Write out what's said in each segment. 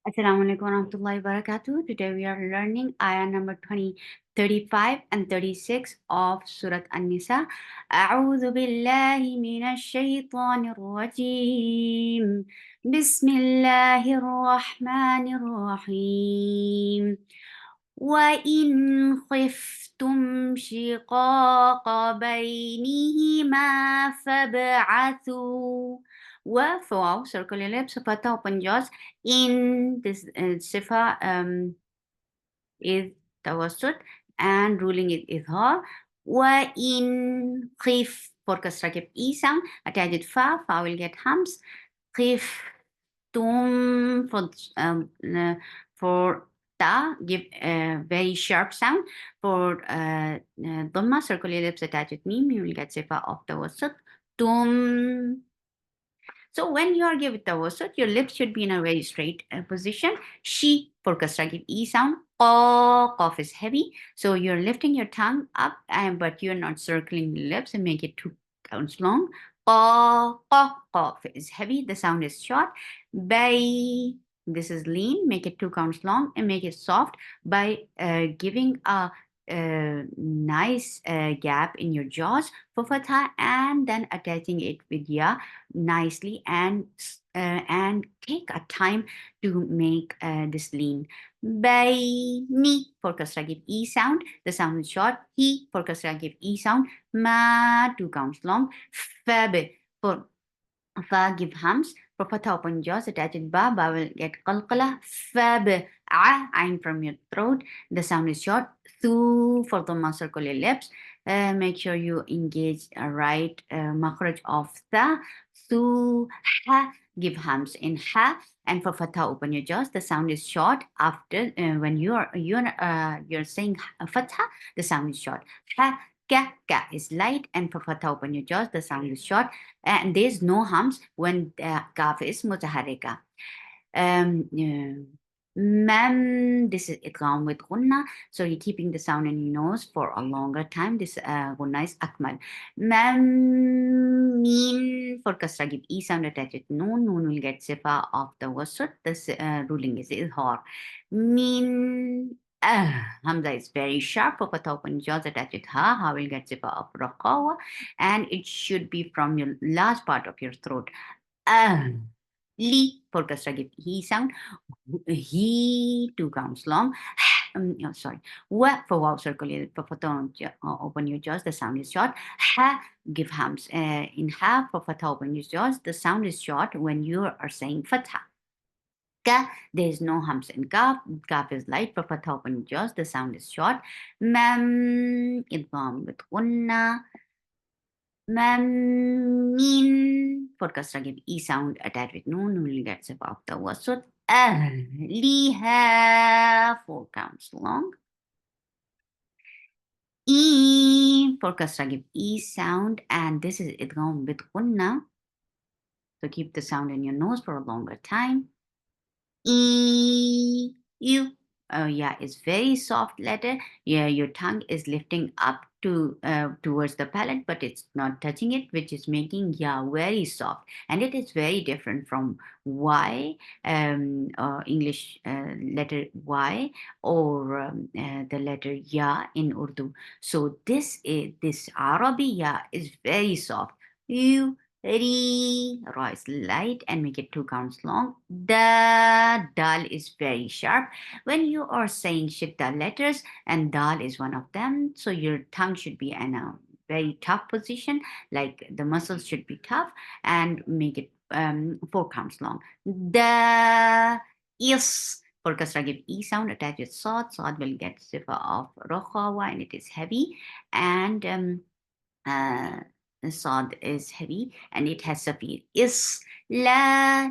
Assalamu alaikum warahmatullahi wabarakatuh. Today we are learning ayah number 35 and 36 of Surah An-Nisa. أعوذ بالله من الشيطان الرجيم. بسم الله الرحمن الرحيم. وإن خفتم شقاق بينهما فابعثوا وفواو circle ellipse فتح open jaws in this sifa is tawassut and ruling is idhar وإن خف for kasra give e sound attached fa will get hums خف tum for ta give a very sharp sound for dhamma circle ellipse attached meme you will get sifa of tawassut tum. So when you are giving tawassut, your lips should be in a very straight position. She for kasra give e sound. Qaf is heavy, so you're lifting your tongue up, but you're not circling the lips and make it two counts long. Qaf is heavy. The sound is short. Bay, this is lean. Make it two counts long and make it soft by giving a nice gap in your jaws for fatha and then attaching it with ya nicely and take a time to make this lean. Bayni for kasra give e sound. The sound is short. He for kasra give e sound. Ma two counts long. Fab for fa give hums. For fatha open jaws attached ba will get qalqala. Fab ain from your throat. The sound is short. Thu for the circle your lips. Make sure you engage right makhraj of the. Thu ha give hums in ha. And for fatha open your jaws. The sound is short after when you're saying fatha. The sound is short. Ha ka is light, and for fatha open your jaws. The sound is short and there's no hums when kaf is mutaharika. This is idgham with gunna, so you're keeping the sound in your nose for a longer time. This gunna is akmal. Min for kasra give e sound attached. Noon will get sifa of the wasut. This ruling is idhar. Min Hamza is very sharp. For fatha open jaws attached ha will get sifa of raqawa, and it should be from your last part of your throat. Li for kasra give he sound. He two counts long. Sorry. Wa for wow circle for fatha open your jaws. The sound is short. Ha give hums. In ha for fatha open your jaws. The sound is short when you are saying fatha. Ka, there is no hums in kaf. Kaf is light for fatha open your jaws. The sound is short. Mam idgham with gunna. Min for kasra give e sound attached with noon will get sip of the wasut. Liha four counts long. E for kasra give e sound, and this is idgham with gunna. So keep the sound in your nose for a longer time. E you. Oh yeah, it's very soft letter. Yeah, your tongue is lifting up to towards the palate, but it's not touching it, which is making ya very soft, and it is very different from Y, English letter Y, or the letter Ya in Urdu. So this Arabi Ya is very soft. You Ra is light and make it two counts long. Dal is very sharp. When you are saying shidda letters, and dal is one of them, so your tongue should be in a very tough position, like the muscles should be tough, and make it four counts long. Da is for kasra give e sound attached with sod. Sod will get sifa of rokhawa and it is heavy, and uh, Sod is heavy and it has safir. Is la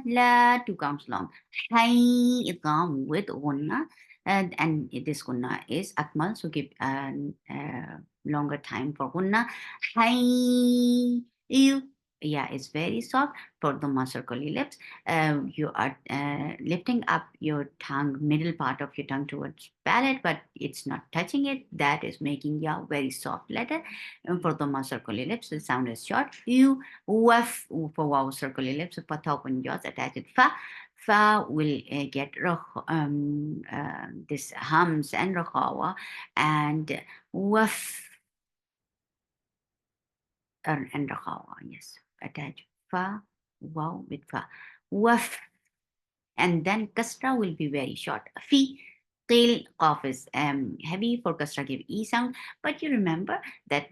two counts long. Hay idgham with gunna, and this gunna is akmal, so give longer time for gunna. Hay you. yeah, is very soft. For the circly lips, you are lifting up your tongue, middle part of your tongue towards palate, but it's not touching it. That is making ya very soft letter. And for the circly lips, the sound is short. You waf for wow circly lips. Put open jaws, attach it fa. Fa will get this hums and rakhawa, and waf and rakhawa. Yes, attach fa, wow with fa. Waf, and then kasra will be very short. Fi, qil, qaf is heavy for kasra give e sound. But you remember that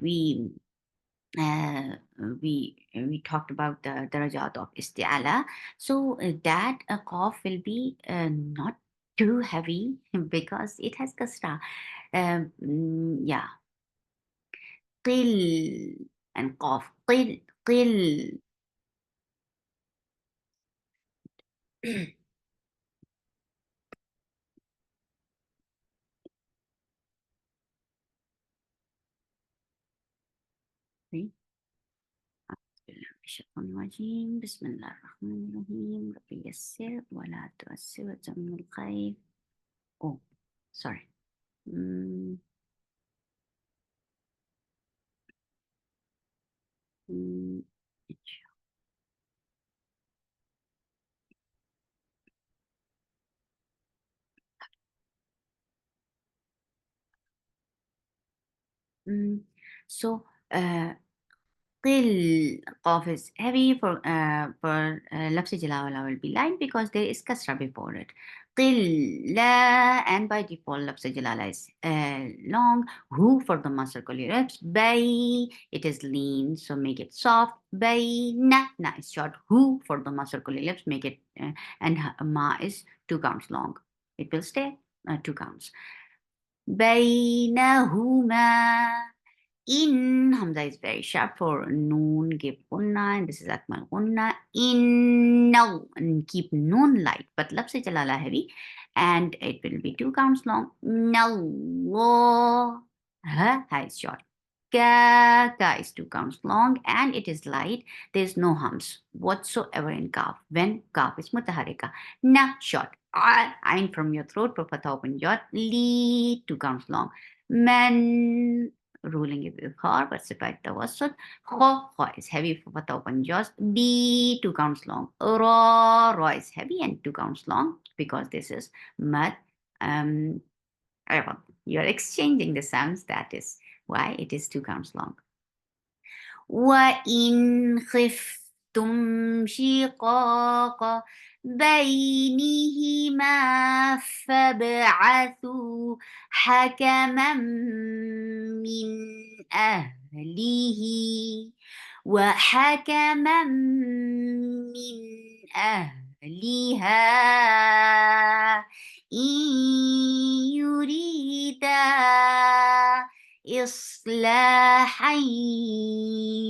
uh, we talked about the darajat of isti'ala. So that qaf will be not too heavy because it has kasra. Yeah, qil and qaf, qil, qil. See? أعوذ بالله من الشيطان الرجيم بسم الله الرحمن الرحيم ربي يسر ولا تؤسر وتمم الخير. Oh, sorry. Mm, mm, mm. So, قل قاف is heavy for لفظ جلالة will be light because there is kasra before it. قل لا, and by default لفظ جلالة is long. Who for the circular lips. Bay, it is lean, so make it soft. Bay na is short. Who for the circular lips, make it and ma is 2 counts long. It will stay 2 counts. بينهما. In Hamza is very sharp for noon, give gunna, and this is Akmal gunna. In no, and keep noon light, but Lapse Jalala heavy, and it will be 2 counts long. No, ha is short. Ka is 2 counts long, and it is light. There's no hums whatsoever in kaf when kaf is mutaharika. Na short. Ain from your throat, for fatha open jot. Li 2 counts long. Man ruling it with kha, but sifat tawassut. Kha is heavy for fatha open jaws. B 2 counts long. Ra is heavy and 2 counts long because this is mad. Um, you're exchanging the sounds. That is why it is 2 counts long. وإن خفتم شقاق بينهما فابعثوا حكما من أهله وحكما من أهلها إن يريدا إصلاحا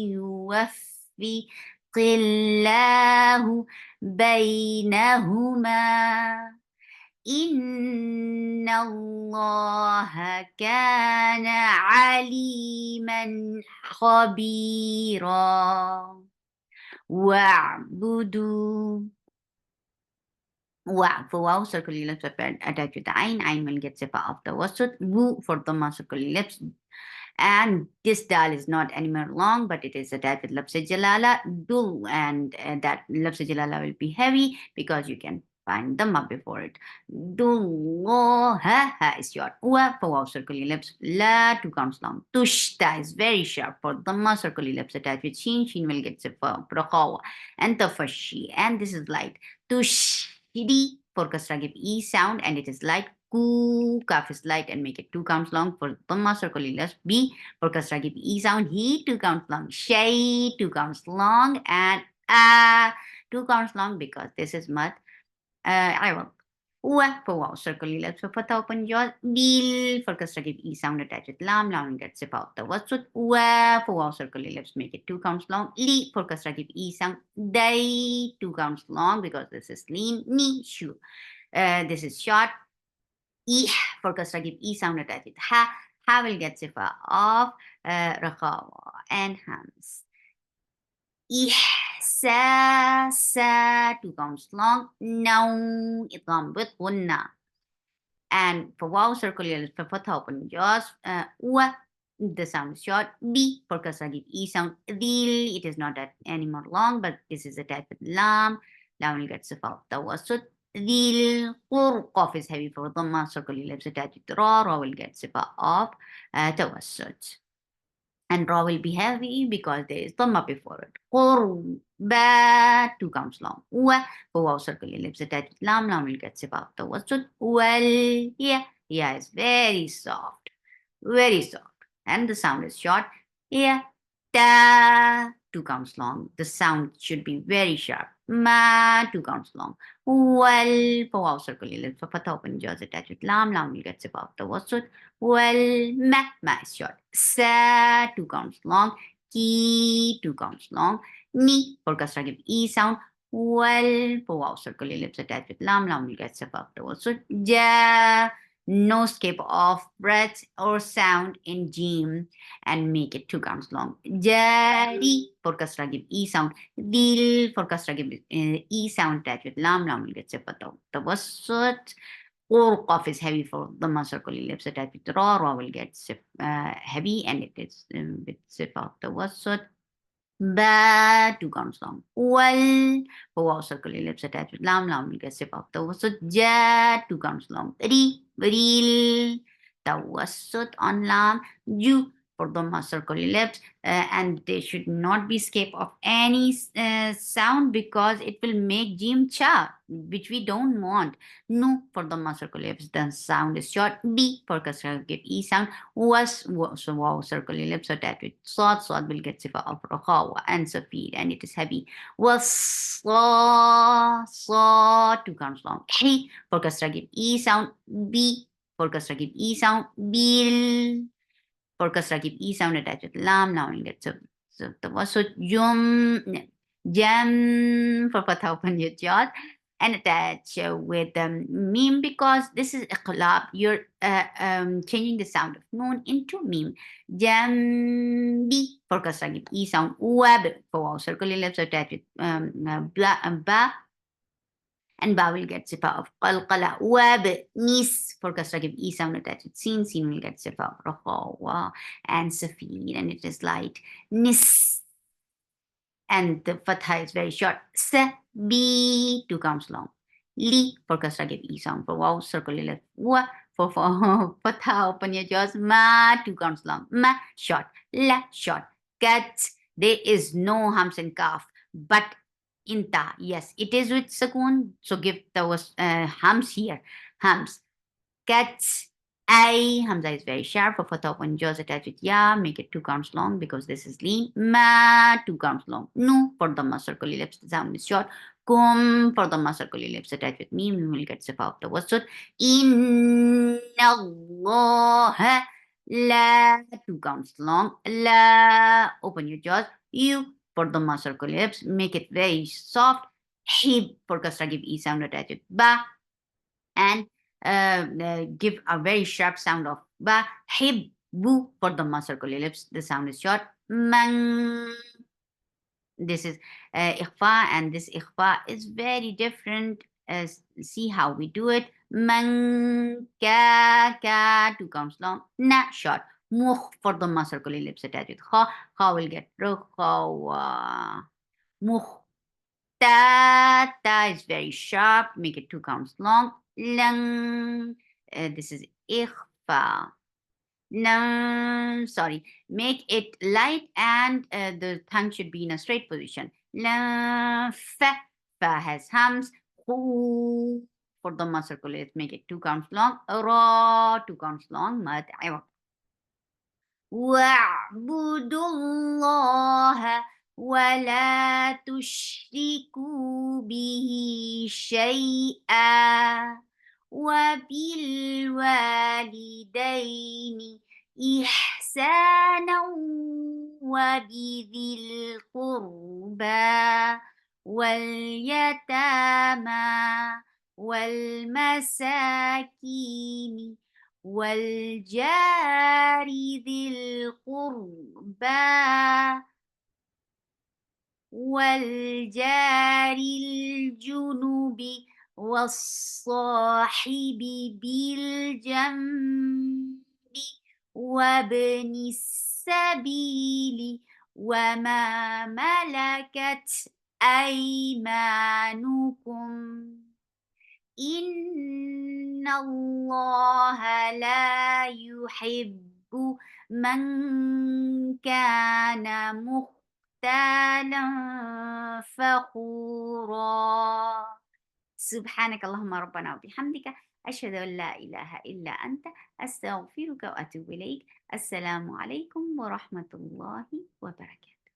يوفق الله بينهما إن الله كان عليما خبيرا. واعبدوا. Wow, for wow, circular lips are attached to the ain. Ain will get sifa of the wasut. Woo for the circular lips. And this dal is not anymore long, but it is attached with lafz jalala. Dul, and that lafz jalala will be heavy because you can find the ma before it. Dul, ha is short. Wa for wow, circular lips. La 2 counts long. Tushta is very sharp for the circular lips attached with sheen. Sheen will get sifa, prakawa, and tafashi. And this is light. Tushidi for kasra give e sound, and it is light. Ku, kaf is light and make it 2 counts long for Dhamma circle less. B for kasra give E sound. He 2 counts long. Shay 2 counts long. And 2 counts long because this is mud. I will. Wa for wow circle less. For fatha open jaws. Bil for kasra give E sound attached with lam. Lam gets it out the wasut. Wa for wow circle less. Make it 2 counts long. Li for kasra give E sound. They 2 counts long because this is lean. Ni shu. This is short. E for kasra give E sound attached. Ha will get sifa of rakhawa and hams. إحساسا 2 counts long. نوم إدغام بغنة. And for vowel circular lips, for fatha open jaws, the sound is short. B for kasra give E sound. Dil, it is not that anymore long, but this is attached with lam. Lam will get sifa tawassut. Dil, qaf is heavy for dhamma, circular lips attached with ra will get sifa of tawassut. And ra will be heavy because there is dhamma before it. Qurba, 2 counts long. Wa, for vowel circular lips attached with lam will get sifa tawassut. Wal, yeah is very soft, very soft. And the sound is short. Yeah, ta, 2 counts long. The sound should be very sharp. Ma, 2 counts long. Well, for vowel circular lips, for fatha open jaws attached with lam will get sifa of tawassut. Well, ma is short. Sa, 2 counts long. Ki, 2 counts long. Ni, for kasra give E sound. Well, for vowel circular lips attached with lam will get sifa of tawassut. Ja, no skip of breath or sound in jim and make it 2 counts long. Jari for kasra give E sound. Dil for kasra give E sound attached with lam will get sifa of tawassut. Or cough is heavy for the circular lips attached with ra will get heavy and it is with sifa tawassut. Ba, 2 counts long. Wal, for vowel circular lips attached with lam will get sifa tawassut. Ja, 2 counts long. Ri, ril, tawassut on lam. Ju, for the circular lips, and they should not be escape of any sound because it will make jim cha, which we don't want. Nu for the circular lips, the sound is short. B for kasra give E sound. So wow circular lips attached with swad will get sifa of raha and safid and it is heavy. Was 2 counts long. He for kasra give E sound. B for kasra give E sound. Bil for kasra give E sound attached with lam will get so the was so jam for fatha open your jaw and attach with meme because this is iqlab. You're changing the sound of noon into meme. Jambi for kasra give E sound. Wab for vowel circular lips attached with ba and ba will get sifa of qalqala. Wab nis for kasra give E sound attached with sin will get sifa of raqa and safin and it is light. Nis and the fatha is very short. Se, B, 2 counts long. Li for kasra give E sound for vowel circular left. Wa for fatha open your jaws. Ma, 2 counts long. Ma short. La short. Kat, there is no hams and kaf, but in ta, yes, it is with sakun. So give the hams here. Hams. Cats. I, Hamza is very sharp. For fatha open jaws attached with ya, make it 2 counts long because this is lean. Ma, 2 counts long. Nu, for the circular lips, the sound is short. Kum, for the circular lips attached with me, we will get sifa of the wasut. Inna Allah, la, 2 counts long. La, open your jaws. You, for the circular lips, make it very soft. Hib, for kasra give E sound attached with ba. And give a very sharp sound of ba. Hibbu for the circular lips. The sound is short. Man. This is ikhfa, and this ikhfa is very different. See how we do it. Man ka 2 counts long. Na short. Mukh for the circular lips attached with kha. Kha will get rukhawa. Mukh. Ta is very sharp. Make it 2 counts long. Lang. This is ikhfa. Lang. Sorry. Make it light and the tongue should be in a straight position. Lang. Fa. Fa has hums. Khu. For the circular, let's make it 2 counts long. Ra. 2 counts long. Mad. واعبدوا الله ولا تشركوا به شيئا وبالوالدين إحسانا وبذي القربى واليتامى والمساكين والجار ذي القربى والجار الجنب والصاحب بالجنب وابن السبيل وما ملكت أيمانكم إن الله لا يحب من كان مختالا فخورا. سبحانك اللهم ربنا وبحمدك أشهد أن لا إله إلا أنت أستغفرك وأتوب إليك. السلام عليكم ورحمة الله وبركاته.